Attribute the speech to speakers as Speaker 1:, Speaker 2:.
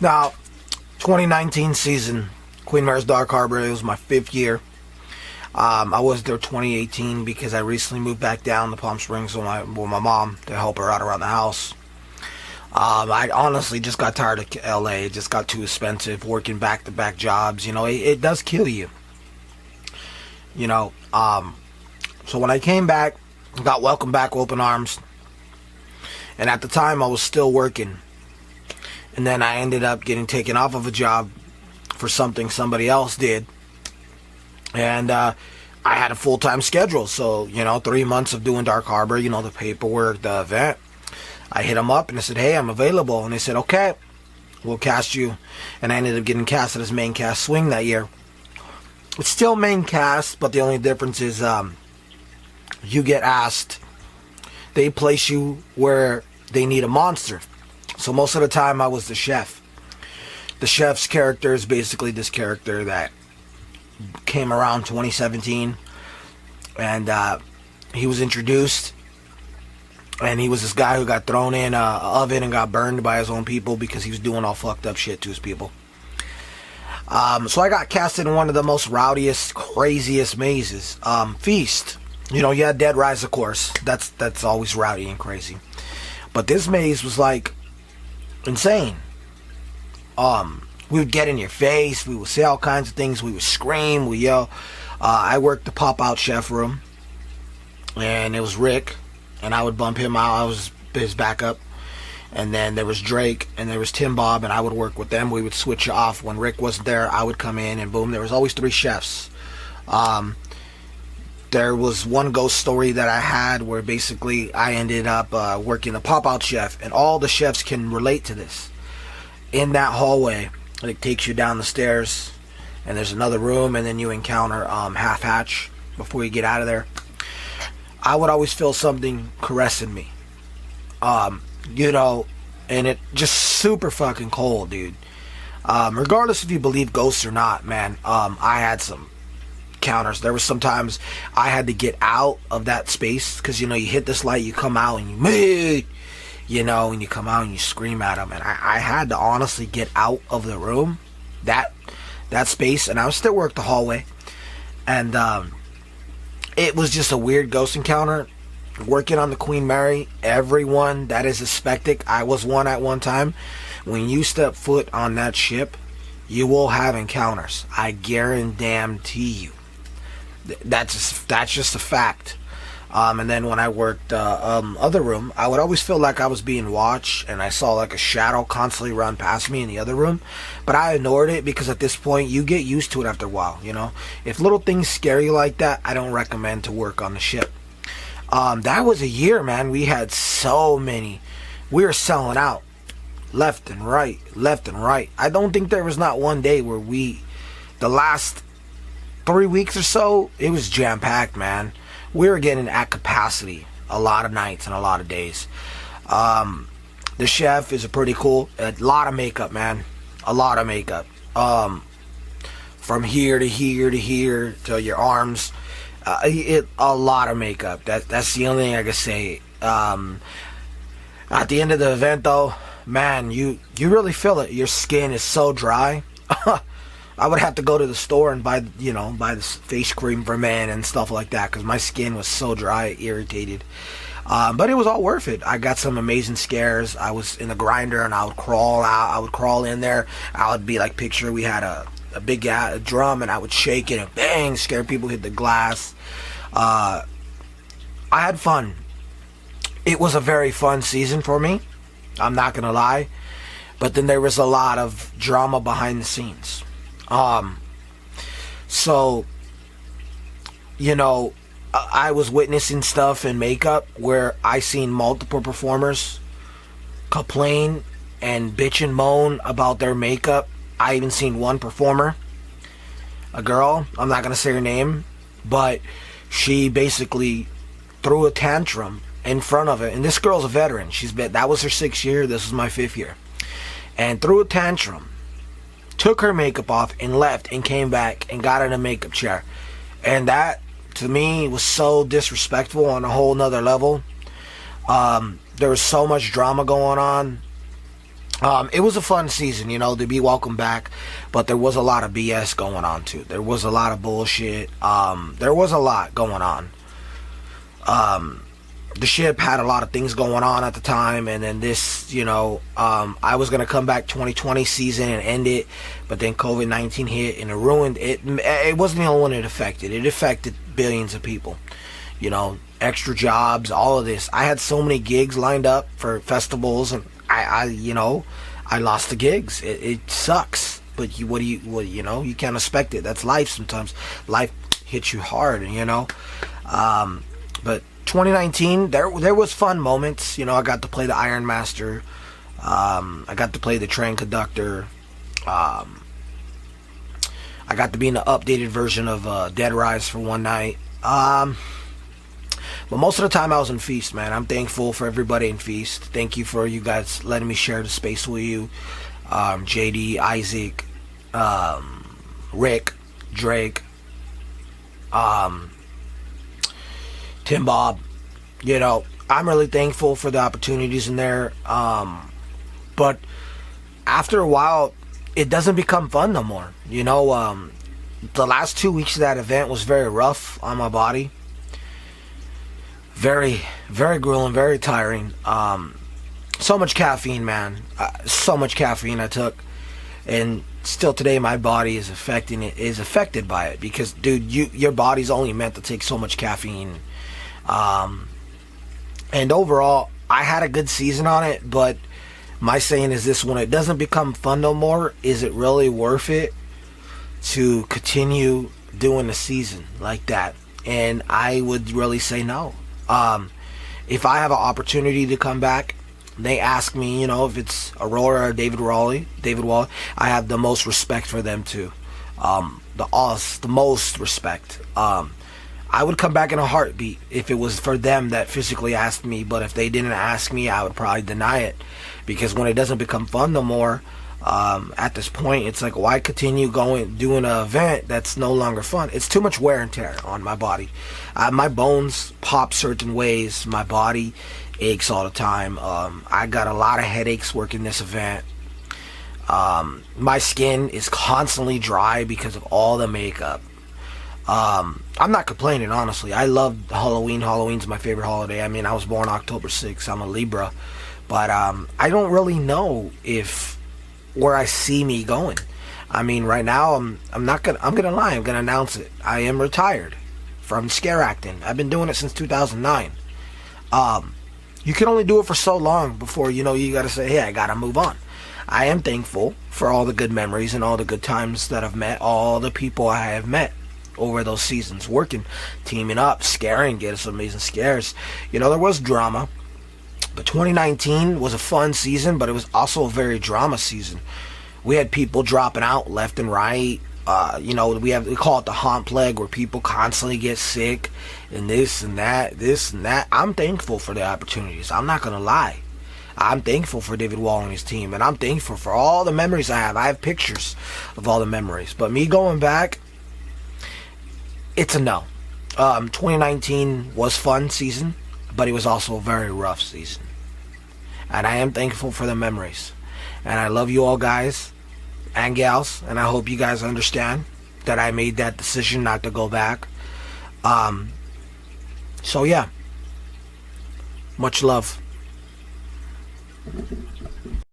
Speaker 1: Now, 2019 season, Queen Mary's Dark Harbor, it was my 5th year. I was there 2018 because I recently moved back down to Palm Springs with my mom to help her out around the house. I honestly just got tired of LA. It just got too expensive, working back-to-back jobs. You know, it does kill you. You know, so when I came back, I got welcomed back with open arms. And at the time, I was still working. And then I ended up getting taken off of a job for something somebody else did. And I had a full-time schedule. So, 3 months of doing Dark Harbor, the paperwork, the event. I hit them up and I said, hey, I'm available. And they said, okay, we'll cast you. And I ended up getting casted as main cast swing that year. It's still main cast, but the only difference is you get asked, they place you where they need a monster. So most of the time I was the chef. The chef's character is basically this character that came around 2017. And he was introduced. And he was this guy who got thrown in an oven and got burned by his own people because he was doing all fucked up shit to his people. So I got casted in one of the most rowdiest, craziest mazes. Feast. You had Dead Rise, of course. That's always rowdy and crazy. But this maze was like insane. We would get in your face. We would say all kinds of things. We would scream. We yell. I worked the pop-out chef room. And it was Rick. And I would bump him out. I was his backup. And then there was Drake and there was Tim Bob, and I would work with them. We would switch off. When Rick wasn't there, I would come in, and boom, there was always 3 chefs. There was one ghost story that I had where basically I ended up working the pop-out chef, and all the chefs can relate to this. In that hallway, it takes you down the stairs, and there's another room, and then you encounter Half Hatch before you get out of there. I would always feel something caressing me. And it just super fucking cold, dude. Regardless if you believe ghosts or not, man, I had some encounters. There was sometimes I had to get out of that space because, you hit this light, you come out and you move, and you come out and you scream at them. And I had to honestly get out of the room, that space, and I would still work the hallway. And, it was just a weird ghost encounter. Working on the Queen Mary, everyone that is a skeptic, I was one at one time. When you step foot on that ship, you will have encounters. I guarantee you. That's just a fact. And then when I worked other room, I would always feel like I was being watched, and I saw like a shadow constantly run past me in the other room. But I ignored it because at this point, you get used to it after a while, If little things scare you like that, I don't recommend to work on the ship. That was a year, man. We had so many. We were selling out left and right. I don't think there was not one day where the last 3 weeks or so, it was jam-packed, man. We were getting at capacity a lot of nights and a lot of days. The chef is a lot of makeup, man. A lot of makeup. From here to here to here to your arms. A lot of makeup. That's the only thing I can say. At the end of the event, though, man, you really feel it. Your skin is so dry. I would have to go to the store and buy this face cream for men and stuff like that because my skin was so dry, irritated. But it was all worth it. I got some amazing scares. I was in the grinder and I would crawl out. I would crawl in there. I would be like, picture we had a big drum and I would shake it and bang, scare people, hit the glass. I had fun. It was a very fun season for me. I'm not going to lie. But then there was a lot of drama behind the scenes. So, I was witnessing stuff in makeup where I seen multiple performers complain and bitch and moan about their makeup. I even seen one performer, a girl, I'm not going to say her name, but she basically threw a tantrum in front of it. And this girl's a veteran. That was her 6th year. This was my 5th year. And threw a tantrum. Took her makeup off and left and came back and got in a makeup chair. And that, to me, was so disrespectful on a whole nother level. There was so much drama going on. It was a fun season, to be welcome back, but there was a lot of BS going on too. There was a lot of bullshit. There was a lot going on. The ship had a lot of things going on at the time, and then this, I was gonna come back 2020 season and end it, but then COVID-19 hit and it ruined it. It wasn't the only one it affected. It affected billions of people. Extra jobs, all of this. I had so many gigs lined up for festivals, and I lost the gigs. It sucks, but you can't expect it. That's life. Sometimes life hits you hard, but 2019, there was fun moments. I got to play the Iron Master. I got to play the train conductor. I got to be in the updated version of Dead Rise for one night. But most of the time I was in Feast, man. I'm thankful for everybody in Feast. Thank you for you guys letting me share the space with you. JD, Isaac, Rick, Drake, Tim Bob. I'm really thankful for the opportunities in there. But after a while, it doesn't become fun no more. The last 2 weeks of that event was very rough on my body. Very, very grueling, very tiring. So much caffeine, man. So much caffeine I took. And still today my body is affected by it. Because, dude, your body's only meant to take so much caffeine. And overall, I had a good season on it. But my saying is this: when it doesn't become fun no more, is it really worth it to continue doing a season like that? And I would really say no. If I have an opportunity to come back, they ask me, if it's Aurora or David Wally, I have the most respect for them too. The most respect. I would come back in a heartbeat if it was for them that physically asked me, but if they didn't ask me, I would probably deny it. Because when it doesn't become fun no more, at this point, it's like, why continue doing an event that's no longer fun? It's too much wear and tear on my body. My bones pop certain ways. My body aches all the time. I got a lot of headaches working this event. My skin is constantly dry because of all the makeup. I'm not complaining, honestly. I love Halloween. Halloween's my favorite holiday. I mean, I was born October 6th. I'm a Libra. But I don't really know where I see me going. I mean, right now I'm gonna lie. I'm gonna announce it. I am retired from scare acting. I've been doing it since 2009. You can only do it for so long before you gotta say, hey, I gotta move on. I am thankful for all the good memories and all the good times that I've met, all the people I have met over those seasons, working, teaming up, scaring, getting some amazing scares. There was drama. But 2019 was a fun season, but it was also a very drama season. We had people dropping out left and right. We call it the haunt plague, where people constantly get sick and this and that. I'm thankful for the opportunities. I'm not going to lie. I'm thankful for David Wall and his team, and I'm thankful for all the memories I have. I have pictures of all the memories. But me going back, it's a no. 2019 was fun season, but it was also a very rough season. And I am thankful for the memories. And I love you all, guys and gals. And I hope you guys understand that I made that decision not to go back. So yeah. Much love.